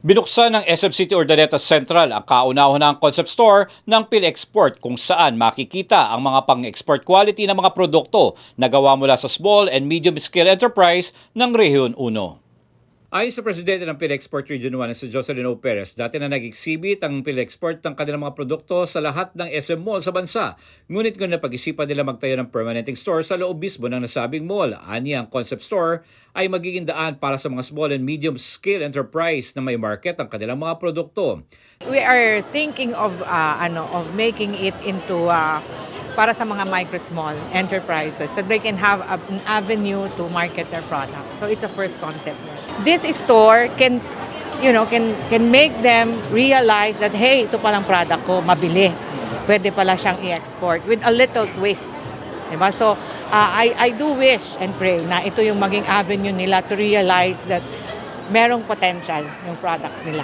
Binuksan ng SM City Urdaneta Central ang kauna-unahang concept store ng PhilExport kung saan makikita ang mga pang-export quality ng mga produkto na gawa mula sa small and medium-scale enterprise ng Rehiyon 1. Ayon sa presidente ng PhilExport Region 1 na si Jocelyn O. Perez, dati na nag-exhibit ang PhilExport ng kanilang mga produkto sa lahat ng SM Mall sa bansa. Ngunit kung napag-isipan nila magtayo ng permanenting store sa loob mismo ng nasabing mall, ani ang concept store ay magiging daan para sa mga small and medium-scale enterprise na may market ang kanilang mga produkto. We are thinking of making it into para sa mga micro-small enterprises so they can have an avenue to market their products. So it's a first concept. This store can make them realize that hey, ito palang product ko, mabili. Pwede pala siyang i-export with a little twists. Diba? So I do wish and pray na ito yung maging avenue nila to realize that merong potential yung products nila.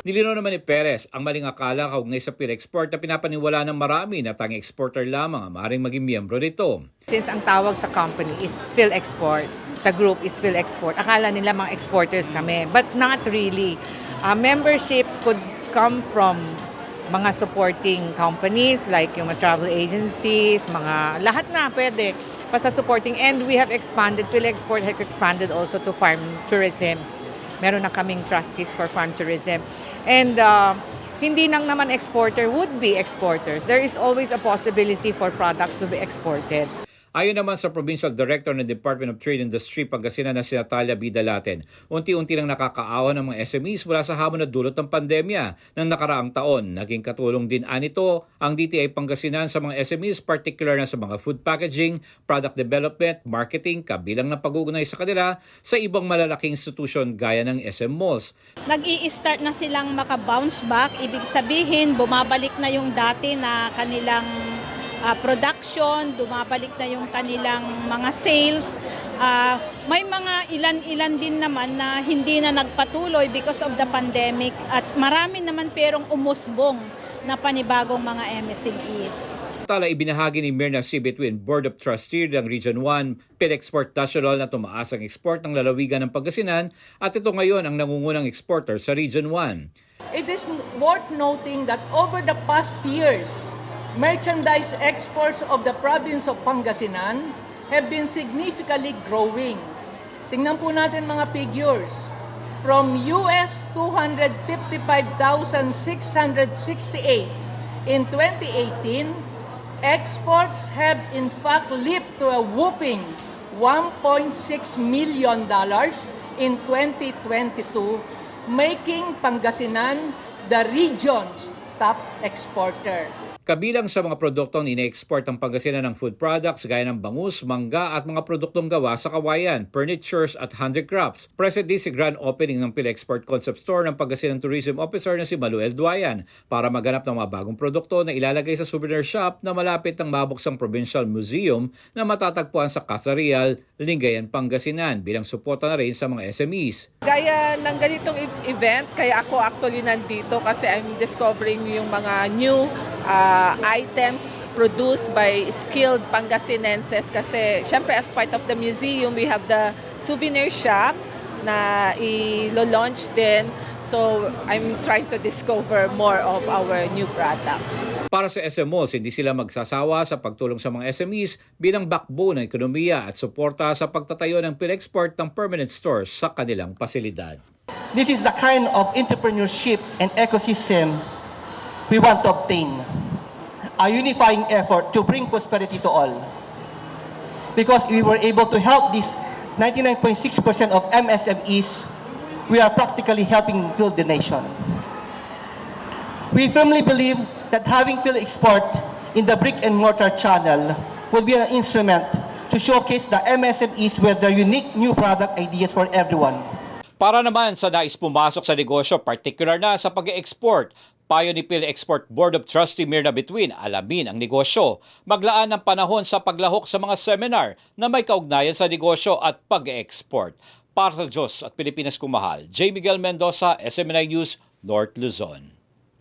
Nilinaw naman ni Perez ang maling akala kaugnay sa PhilExport na pinapaniwala ng marami na tanging exporter lamang ang maaaring maging miyembro nito. Since ang tawag sa company is PhilExport, sa group is PhilExport, akala nila mga exporters kami. But not really. Membership could come from mga supporting companies like yung mga travel agencies, mga lahat na pwede pa sa supporting. And we have expanded, PhilExport has expanded also to farm tourism. Meron na kaming trustees for farm tourism. And hindi nang naman exporter, would be exporters. There is always a possibility for products to be exported. Ayon naman sa Provincial Director ng Department of Trade and Industry Pangasinan na si Natalia Bidalaten, unti-unti nang nakakaawa ng mga SMEs mula sa hamon na dulot ng pandemya ng nakaraang taon. Naging katulong din anito ang DTI Pangasinan sa mga SMEs, particular na sa mga food packaging, product development, marketing, kabilang ng pag-uugnay sa kanila sa ibang malalaking institusyon gaya ng SM Malls. Nag-i-start na silang maka-bounce back, ibig sabihin bumabalik na yung dati na kanilang production, dumabalik na yung kanilang mga sales. May mga ilan-ilan din naman na hindi na nagpatuloy because of the pandemic at marami naman perong umusbong na panibagong mga MSMEs. Tala ibinahagi ni Myrna C. Between Board of Trustees ng Region 1, PhilExport National na tumaas ang export ng lalawigan ng Pangasinan at ito ngayon ang nangungunang exporter sa Region 1. It is worth noting that over the past years, merchandise exports of the province of Pangasinan have been significantly growing. Tingnan po natin mga figures. From US 255,668 in 2018, exports have in fact leaped to a whopping $1.6 million in 2022, making Pangasinan the region's top exporter. Kabilang sa mga produktong ine-export ng Pangasinan ng food products gaya ng bangus, mangga at mga produktong gawa sa kawayan, furnitures at handicrafts. Present din si grand opening ng PhilExport Concept Store ng Pangasinan Tourism Officer na si Maluel Duayan para maganap ng mga bagong produkto na ilalagay sa souvenir shop na malapit ng mabuksang Provincial Museum na matatagpuan sa Casa Real, Lingayen, Pangasinan bilang suporta na rin sa mga SMEs. Gaya ng ganitong event, kaya ako actually nandito kasi I'm discovering yung mga new items produced by skilled Pangasinenses kasi syempre as part of the museum we have the souvenir shop na i-launch din. So I'm trying to discover more of our new products. Para sa SM Malls, hindi sila magsasawa sa pagtulong sa mga SMEs bilang backbone ng ekonomiya at suporta sa pagtatayo ng PhilExport ng permanent stores sa kanilang pasilidad. This is the kind of entrepreneurship and ecosystem we want to obtain. A unifying effort to bring prosperity to all. Because we were able to help this 99.6% of MSMEs, we are practically helping build the nation. We firmly believe that having PhilExport in the brick and mortar channel will be an instrument to showcase the MSMEs with their unique new product ideas for everyone. Para naman sa nais pumasok sa negosyo, particular na sa pag-export, payo ni PhilExport Board of Trustee Myrna Between, alamin ang negosyo, maglaan ng panahon sa paglahok sa mga seminar na may kaugnayan sa negosyo at pag-export. Para sa Diyos at Pilipinas kung mahal, J. Miguel Mendoza, SMNI News, North Luzon.